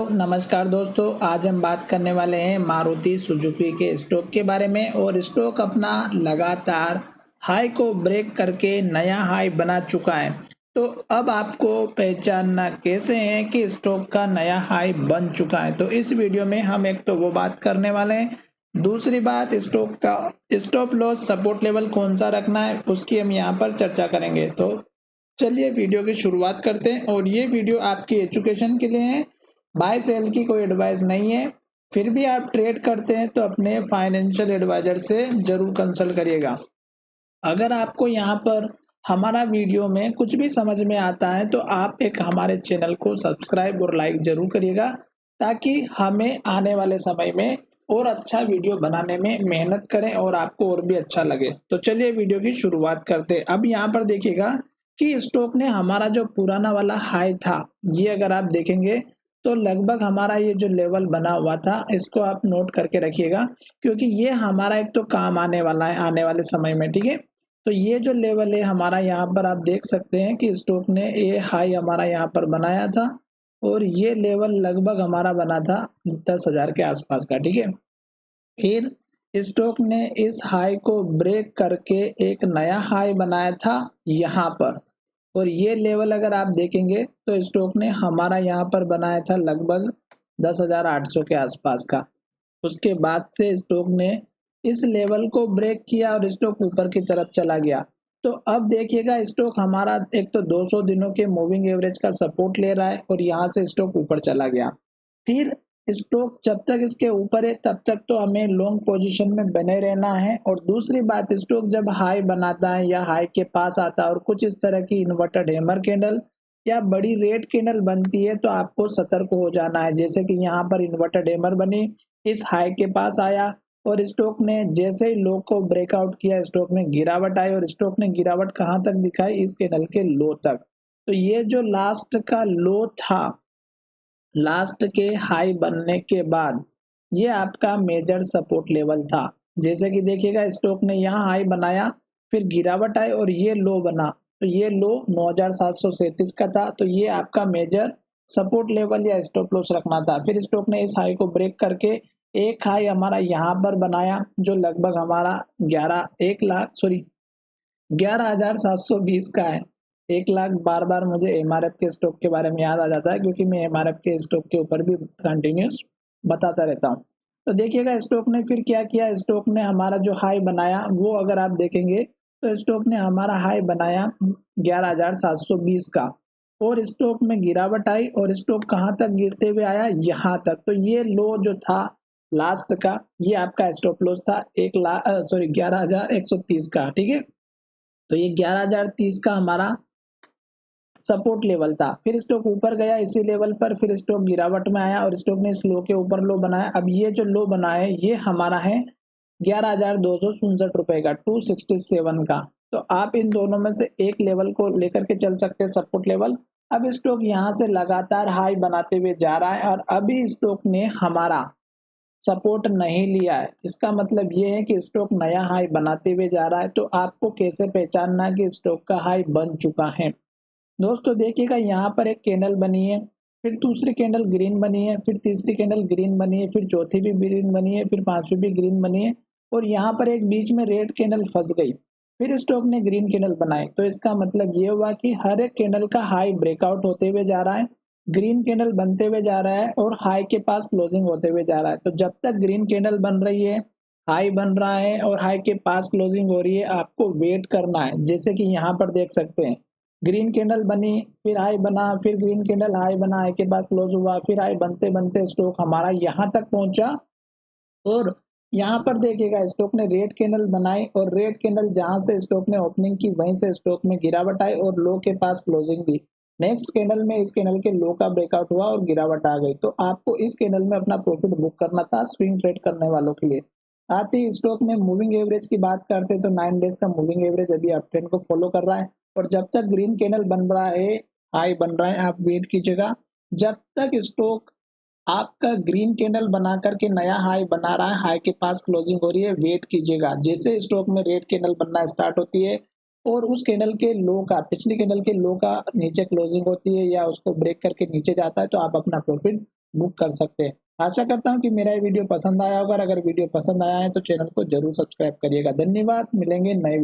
तो नमस्कार दोस्तों, आज हम बात करने वाले हैं मारुति सुजुकी के स्टॉक के बारे में। और स्टॉक अपना लगातार हाई को ब्रेक करके नया हाई बना चुका है। तो अब आपको पहचानना कैसे है कि स्टॉक का नया हाई बन चुका है। तो इस वीडियो में हम एक तो वो बात करने वाले हैं, दूसरी बात स्टॉक का स्टॉप लॉस सपोर्ट लेवल कौन सा रखना है उसकी हम यहाँ पर चर्चा करेंगे। तो चलिए वीडियो की शुरुआत करते हैं। और ये वीडियो आपकी एजुकेशन के लिए है, बाय सेल की कोई एडवाइस नहीं है। फिर भी आप ट्रेड करते हैं तो अपने फाइनेंशियल एडवाइजर से जरूर कंसल्ट करिएगा। अगर आपको यहाँ पर हमारा वीडियो में कुछ भी समझ में आता है तो आप एक हमारे चैनल को सब्सक्राइब और लाइक जरूर करिएगा, ताकि हमें आने वाले समय में और अच्छा वीडियो बनाने में मेहनत करें और आपको और भी अच्छा लगे। तो चलिए वीडियो की शुरुआत करते हैं। अब यहाँ पर देखिएगा कि स्टॉक ने हमारा जो पुराना वाला हाई था, ये अगर आप देखेंगे तो लगभग हमारा ये जो लेवल बना हुआ था, इसको आप नोट करके रखिएगा, क्योंकि ये हमारा एक तो काम आने वाला है आने वाले समय में। ठीक है, तो ये जो लेवल है हमारा, यहाँ पर आप देख सकते हैं कि स्टॉक ने ये हाई हमारा यहाँ पर बनाया था और ये लेवल लगभग हमारा बना था 10,000 के आसपास का। ठीक है, फिर स्टॉक ने इस हाई को ब्रेक करके एक नया हाई बनाया था यहाँ पर। और ये लेवल अगर आप देखेंगे तो स्टॉक ने हमारा यहाँ पर बनाया था लगभग 10,800 के आसपास का। उसके बाद से स्टॉक ने इस लेवल को ब्रेक किया और स्टॉक ऊपर की तरफ चला गया। तो अब देखिएगा स्टॉक हमारा एक तो 200 दिनों के मूविंग एवरेज का सपोर्ट ले रहा है और यहाँ से स्टॉक ऊपर चला गया। फिर स्टॉक जब तक इसके ऊपर है तब तक तो हमें लॉन्ग पोजीशन में बने रहना है। और दूसरी बात, स्टॉक जब हाई बनाता है या हाई के पास आता है और कुछ इस तरह की इन्वर्टेड हैमर कैंडल या बड़ी रेड कैंडल बनती है तो आपको सतर्क हो जाना है। जैसे कि यहाँ पर इन्वर्टेड हैमर बनी, इस हाई के पास आया और स्टॉक ने जैसे ही लो को ब्रेकआउट किया, स्टॉक में गिरावट आई और स्टॉक ने गिरावट कहाँ तक दिखाई, इस कैंडल के लो तक। तो ये जो लास्ट का लो था, लास्ट के हाई बनने के बाद ये आपका मेजर सपोर्ट लेवल था। जैसे कि देखिएगा स्टॉक ने यहाँ हाई बनाया, फिर गिरावट आई और ये लो बना। तो ये लो 9,737 का था, तो ये आपका मेजर सपोर्ट लेवल या स्टॉप लॉस रखना था। फिर स्टॉक ने इस हाई को ब्रेक करके एक हाई हमारा यहाँ पर बनाया, जो लगभग हमारा 11,720 का है। 1,00,000 बार बार मुझे एमआरएफ के स्टॉक के बारे में याद आ जाता है, क्योंकि मैं एमआरएफ के स्टॉक के ऊपर भी कंटिन्यूस बताता रहता हूँ। तो देखिएगा स्टॉक ने फिर क्या किया, स्टॉक ने हमारा जो हाई बनाया वो अगर आप देखेंगे तो स्टॉक ने हमारा हाई बनाया 11,720 का और स्टॉक में गिरावट आई और स्टॉक कहाँ तक गिरते हुए आया, यहाँ तक। तो ये लो जो था लास्ट का, ये आपका स्टॉप लॉस था 11,130 का। ठीक है, तो ये 11,030 का हमारा सपोर्ट लेवल था। फिर स्टॉक ऊपर गया इसी लेवल पर, फिर स्टॉक गिरावट में आया और स्टॉक ने इस लो के ऊपर लो बनाया। अब ये जो लो बना है ये हमारा है 11,267 रुपए का, 267 का। तो आप इन दोनों में से एक लेवल को लेकर के चल सकते हैं, सपोर्ट लेवल। अब स्टॉक यहाँ से लगातार हाई बनाते हुए जा रहा है और अभी स्टॉक ने हमारा सपोर्ट नहीं लिया है। इसका मतलब ये है कि स्टॉक नया हाई बनाते हुए जा रहा है। तो आपको कैसे पहचानना कि स्टॉक का हाई बन चुका है। दोस्तों देखिएगा यहाँ पर एक कैंडल बनी है, फिर दूसरी कैंडल ग्रीन बनी है, फिर तीसरी कैंडल ग्रीन बनी है, फिर चौथी भी ग्रीन बनी है, फिर पांचवी भी ग्रीन बनी है और यहाँ पर एक बीच में रेड कैंडल फंस गई। फिर स्टॉक ने ग्रीन कैंडल बनाई। तो इसका मतलब ये हुआ कि हर एक कैंडल का हाई ब्रेकआउट होते हुए जा रहा है, ग्रीन कैंडल बनते हुए जा रहा है और हाई के पास क्लोजिंग होते हुए जा रहा है। तो जब तक ग्रीन कैंडल बन रही है, हाई बन रहा है और हाई के पास क्लोजिंग हो रही है, आपको वेट करना है। जैसे कि यहाँ पर देख सकते हैं, ग्रीन कैंडल बनी, फिर हाई बना, फिर ग्रीन कैंडल हाई बना, हाई के पास क्लोज हुआ, फिर हाई बनते बनते स्टॉक हमारा यहाँ तक पहुंचा। और यहाँ पर देखिएगा स्टॉक ने रेड कैंडल बनाई और रेड कैंडल जहां से स्टॉक ने ओपनिंग की वहीं से स्टॉक में गिरावट आई और लो के पास क्लोजिंग दी। नेक्स्ट कैंडल में इस कैंडल के लो का ब्रेकआउट हुआ और गिरावट आ गई। तो आपको इस कैंडल में अपना प्रॉफिट बुक करना था स्विंग ट्रेड करने वालों के लिए। साथ ही स्टॉक में मूविंग एवरेज की बात करते हैं तो 9 डेज का मूविंग एवरेज अभी अप ट्रेंड को फॉलो कर रहा है और जब तक ग्रीन कैंडल बन रहा है, हाई बन रहा है, आप वेट कीजिएगा। जब तक स्टॉक आपका ग्रीन कैंडल बना करके नया हाई बना रहा है, हाई के पास क्लोजिंग हो रही है, वेट कीजिएगा। जैसे स्टॉक में रेड कैंडल बनना स्टार्ट होती है और उस कैंडल के लो का, पिछली कैंडल के लो का नीचे क्लोजिंग होती है या उसको ब्रेक करके नीचे जाता है, तो आप अपना प्रॉफिट बुक कर सकते हैं। आशा करता हूँ कि मेरा ये वीडियो पसंद आया होगा और अगर वीडियो पसंद आया है तो चैनल को ज़रूर सब्सक्राइब करिएगा। धन्यवाद, मिलेंगे नए